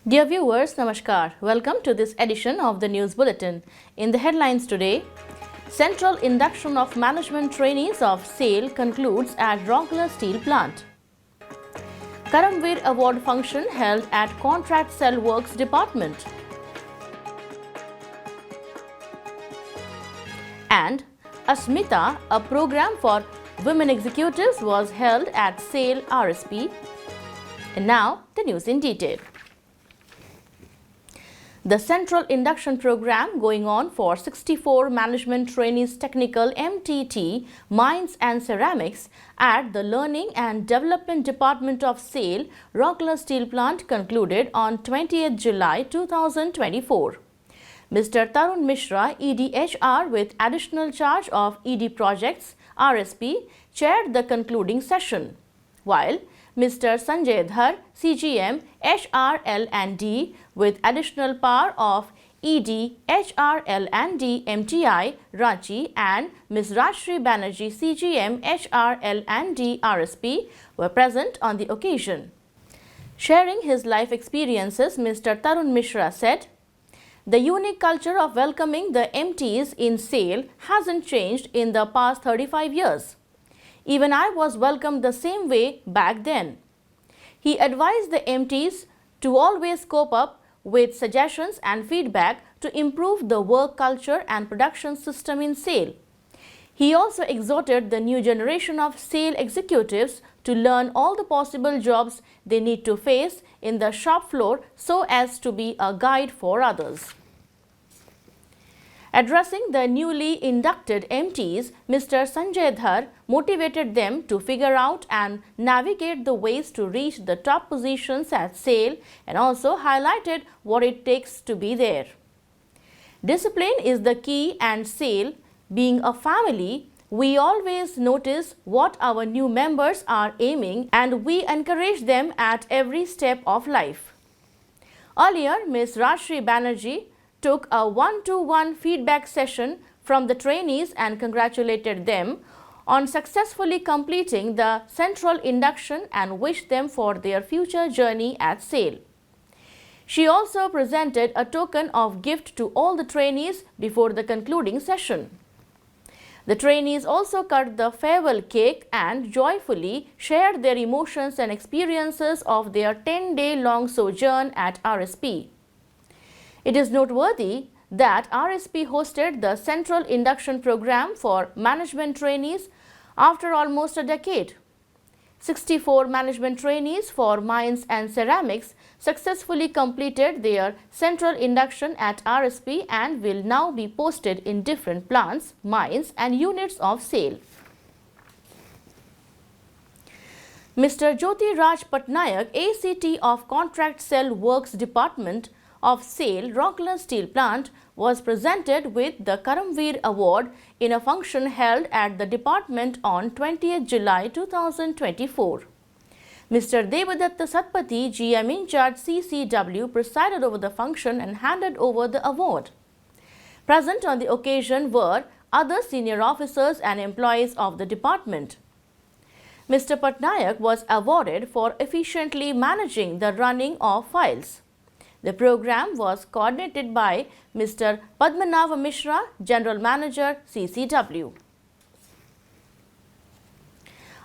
Dear viewers, Namaskar. Welcome to this edition of the News Bulletin. In the headlines today, Central Induction of Management Trainees of SAIL concludes at Rourkela Steel Plant. Karamveer Award function held at Contract Cell Works Department. And Asmita, a program for women executives, was held at SAIL RSP. And now, the news in detail. The Central Induction Program going on for 64 Management Trainees Technical MTT Mines and Ceramics at the Learning and Development Department of SAIL, Rourkela Steel Plant concluded on 20th July 2024. Mr. Tarun Mishra, EDHR with additional charge of ED Projects, RSP, chaired the concluding session, while Mr. Sanjay Dhar, CGM, HRL&D with additional power of ED, HRL&D, MTI, Ranchi and Ms. Rajshri Banerjee, CGM, HRL&D, RSP were present on the occasion. Sharing his life experiences, Mr. Tarun Mishra said, "The unique culture of welcoming the MTs in SAIL hasn't changed in the past 35 years. Even I was welcomed the same way back then." He advised the MTs to always cope up with suggestions and feedback to improve the work culture and production system in SAIL. He also exhorted the new generation of SAIL executives to learn all the possible jobs they need to face in the shop floor so as to be a guide for others. Addressing the newly inducted MTs, Mr. Sanjay Dhar motivated them to figure out and navigate the ways to reach the top positions at SAIL and also highlighted what it takes to be there. Discipline is the key, and SAIL, being a family, we always notice what our new members are aiming and we encourage them at every step of life. Earlier, Ms. Rajshri Banerjee took a one-to-one feedback session from the trainees and congratulated them on successfully completing the central induction and wished them for their future journey at SAIL. She also presented a token of gift to all the trainees before the concluding session. The trainees also cut the farewell cake and joyfully shared their emotions and experiences of their 10-day-long sojourn at RSP. It is noteworthy that RSP hosted the Central Induction Program for Management Trainees after almost a decade. 64 management trainees for Mines and Ceramics successfully completed their Central Induction at RSP and will now be posted in different plants, mines and units of SAIL. Mr. Jyoti Raj Patnaik, ACT of Contract Cell Works Department of SAIL, Rourkela Steel Plant, was presented with the Karamveer Award in a function held at the department on 20th July 2024. Mr. Devadatta Satpathy, GM in charge CCW, presided over the function and handed over the award. Present on the occasion were other senior officers and employees of the department. Mr. Patnaik was awarded for efficiently managing the running of files. The program was coordinated by Mr. Padmanabha Mishra, General Manager, CCW.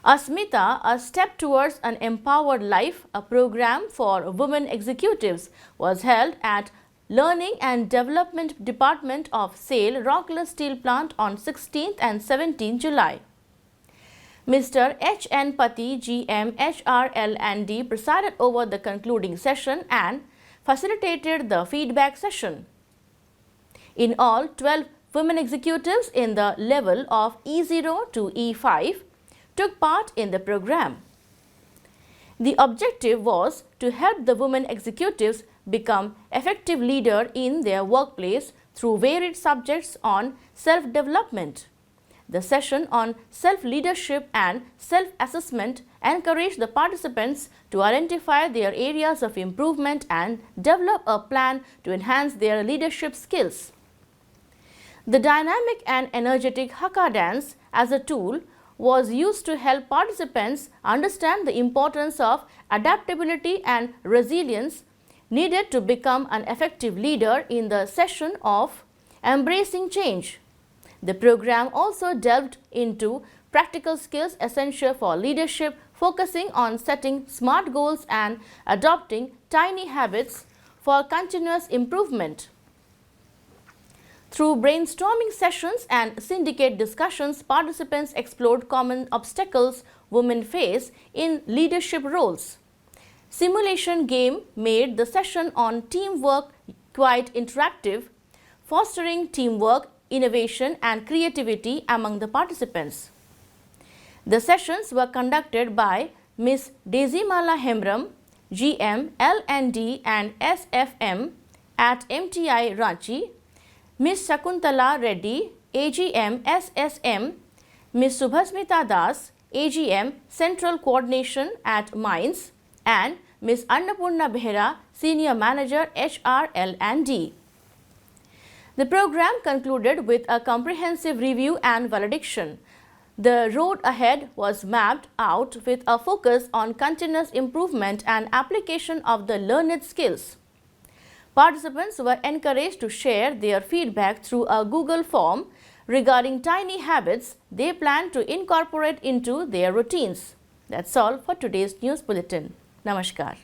Asmita, a step towards an empowered life, a program for women executives, was held at Learning and Development Department of SAIL, Rourkela Steel Plant on 16th and 17th July. Mr. H. N. Pati, GM, HRL&D, presided over the concluding session and facilitated the feedback session. In all, 12 women executives in the level of E0 to E5 took part in the program. The objective was to help the women executives become effective leaders in their workplace through varied subjects on self-development. The session on self-leadership and self-assessment encouraged the participants to identify their areas of improvement and develop a plan to enhance their leadership skills. The dynamic and energetic haka dance as a tool was used to help participants understand the importance of adaptability and resilience needed to become an effective leader in the session of Embracing Change. The program also delved into practical skills essential for leadership, focusing on setting SMART goals and adopting tiny habits for continuous improvement. Through brainstorming sessions and syndicate discussions, participants explored common obstacles women face in leadership roles. Simulation game made the session on teamwork quite interactive, fostering teamwork, innovation and creativity among the participants. The sessions were conducted by Ms. Daisymala Hemram, GM, L&D and SFM at MTI Ranchi, Ms. Shakuntala Reddy, AGM, SSM, Ms. Subhasmita Das, AGM, Central Coordination at Mines, and Ms. Annapurna Behera, Senior Manager, HR, L&D. The program concluded with a comprehensive review and valediction. The road ahead was mapped out with a focus on continuous improvement and application of the learned skills. Participants were encouraged to share their feedback through a Google form regarding tiny habits they plan to incorporate into their routines. That's all for today's news bulletin. Namaskar.